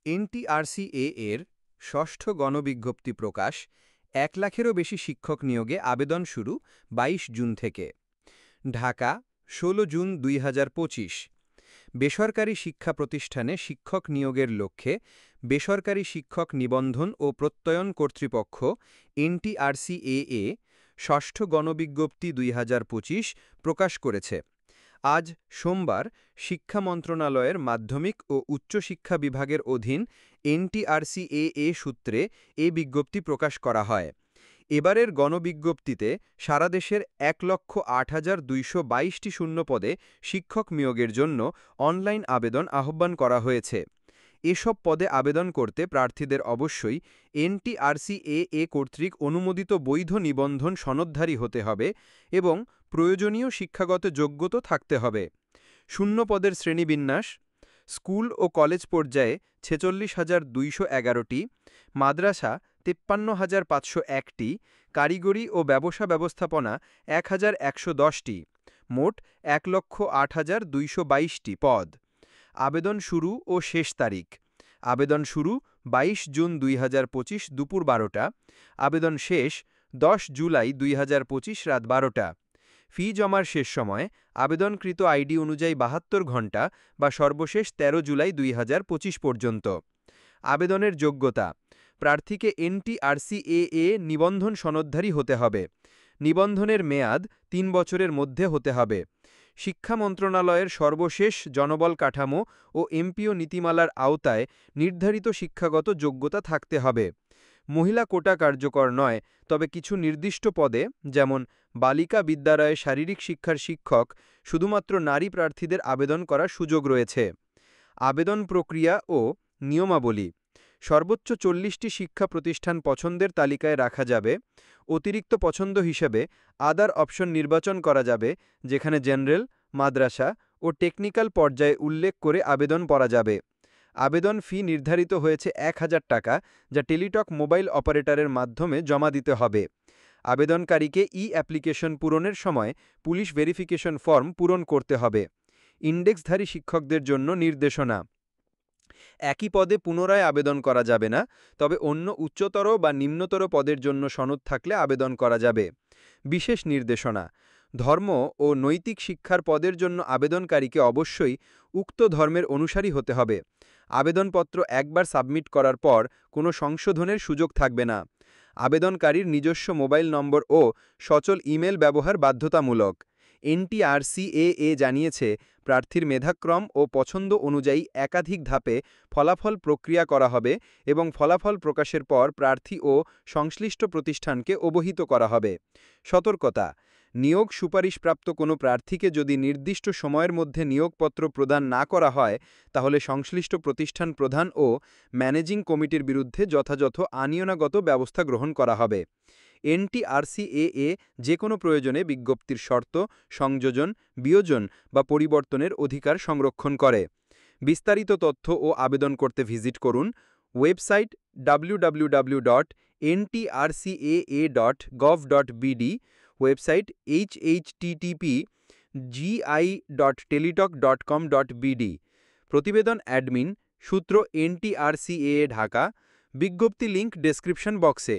NTRCA এর ষষ্ঠ গণবিজ্ঞপ্তি প্রকাশ। ১ লাখেরও বেশি শিক্ষক নিয়োগে আবেদন শুরু ২২ জুন থেকে। ঢাকা ১৬ জুন ২০২৫। বেসরকারি শিক্ষা প্রতিষ্ঠানে শিক্ষক নিয়োগের লক্ষ্যে বেসরকারি শিক্ষক নিবন্ধন ও প্রত্যয়ন কর্তৃপক্ষ এনটিআরসিএ ষষ্ঠ গণবিজ্ঞপ্তি ২০২৫ প্রকাশ করেছে। আজ সোমবার শিক্ষা মন্ত্রণালয়ের মাধ্যমিক ও উচ্চশিক্ষা বিভাগের অধীন এনটিআরসিএ সূত্রে এ বিজ্ঞপ্তি প্রকাশ করা হয়। এবারের গণবিজ্ঞপ্তিতে সারা দেশের ১,০৮,২২২টি শূন্যপদে শিক্ষক নিয়োগের জন্য অনলাইন আবেদন আহ্বান করা হয়েছে। এসব পদে আবেদন করতে প্রার্থীদের অবশ্যই এনটিআরসিএ কর্তৃক অনুমোদিত বৈধ নিবন্ধন সনদধারী হতে হবে এবং প্রয়োজনীয় শিক্ষাগত যোগ্যতা থাকতে হবে। শূন্যপদের শ্রেণীবিন্যাস: স্কুল ও কলেজ পর্যায়ে ৪৬,২১১টি, মাদ্রাসা ৫৩,৫০১টি, কারিগরি ও ব্যবসা ব্যবস্থাপনা ১,১১০টি, মোট ১,০৮,২২২টি পদ। আবেদন শুরু ও শেষ তারিখ: আবেদন শুরু ২২ জুন ২০২৫ দুপুর ১২টা, আবেদন শেষ ১০ জুলাই ২০২৫ রাত ১২টা। ফি জমার শেষ সময় আবেদনকৃত আইডি অনুযায়ী ৭২ ঘণ্টা বা সর্বশেষ ১৩ জুলাই ২০২৫ পর্যন্ত। আবেদনের যোগ্যতা: প্রার্থীকে এনটিআরসিএ নিবন্ধন সনদধারী হতে হবে। নিবন্ধনের মেয়াদ ৩ বছরের মধ্যে হতে হবে। শিক্ষা মন্ত্রণালয়ের সর্বশেষ জনবল কাঠামো ও এমপিও নীতিমালার আওতায় নির্ধারিত শিক্ষাগত যোগ্যতা থাকতে হবে। মহিলা কোটা কার্যকর নয়, তবে কিছু নির্দিষ্ট পদে যেমন বালিকা বিদ্যালয়ে শারীরিক শিক্ষার শিক্ষক শুধুমাত্র নারী প্রার্থীদের আবেদন করার সুযোগ রয়েছে। আবেদন প্রক্রিয়া ও নিয়মাবলী: সর্বোচ্চ ৪০টি শিক্ষা প্রতিষ্ঠান পছন্দের তালিকায় রাখা যাবে। অতিরিক্ত পছন্দ হিসেবে আদার অপশন নির্বাচন করা যাবে, যেখানে জেনারেল, মাদ্রাসা ও টেকনিক্যাল পর্যায়ে উল্লেখ করে আবেদন করা যাবে। আবেদন ফি নির্ধারিত হয়েছে ১,০০০ টাকা, যা টেলিটক মোবাইল অপারেটরের মাধ্যমে জমা দিতে হবে। আবেদনকারীকে অ্যাপ্লিকেশন পূরণের সময় পুলিশ ভেরিফিকেশন ফর্ম পূরণ করতে হবে। ইন্ডেক্সধারী শিক্ষকদের জন্য নির্দেশনা: একই পদে পুনরায় আবেদন করা যাবে না, তবে অন্য উচ্চতর বা নিম্নতর পদের জন্য সনদ থাকলে আবেদন করা যাবে। বিশেষ নির্দেশনা: ধর্ম ও নৈতিক শিক্ষার পদের জন্য আবেদনকারীকে অবশ্যই উক্ত ধর্মের অনুসারী হতে হবে। আবেদনপত্র একবার সাবমিট করার পর কোনো সংশোধনের সুযোগ থাকবে না। আবেদনকারীর নিজস্ব মোবাইল নম্বর ও সচল ইমেল ব্যবহার বাধ্যতামূলক। এনটিআরসিএ জানিয়েছে, প্রার্থীর মেধাক্রম ও পছন্দ অনুযায়ী একাধিক ধাপে ফলাফল প্রক্রিয়া করা হবে এবং ফলাফল প্রকাশের পর প্রার্থী ও সংশ্লিষ্ট প্রতিষ্ঠানকে অবহিত করা হবে। সতর্কতা: নিয়োগ সুপারিশপ্রাপ্ত কোনো প্রার্থীকে যদি নির্দিষ্ট সময়ের মধ্যে নিয়োগপত্র প্রদান না করা হয়, তাহলে সংশ্লিষ্ট প্রতিষ্ঠান প্রধান ও ম্যানেজিং কমিটির বিরুদ্ধে যথাযথ আইনানুগ ব্যবস্থা গ্রহণ করা হবে। এনটিআরসিএ যে কোনো প্রয়োজনে বিজ্ঞপ্তির শর্ত, সংযোজন, বিয়োজন বা পরিবর্তনের অধিকার সংরক্ষণ করে। বিস্তারিত তথ্য ও আবেদন করতে ভিজিট করুন ওয়েবসাইট www.ntrcaa.gov.bd, ওয়েবসাইট http://gi.teletalk.com.bd। প্রতিবেদন অ্যাডমিন, সূত্র এনটিআরসিএ ঢাকা। বিজ্ঞপ্তি লিংক ডেসক্রিপশন বক্সে।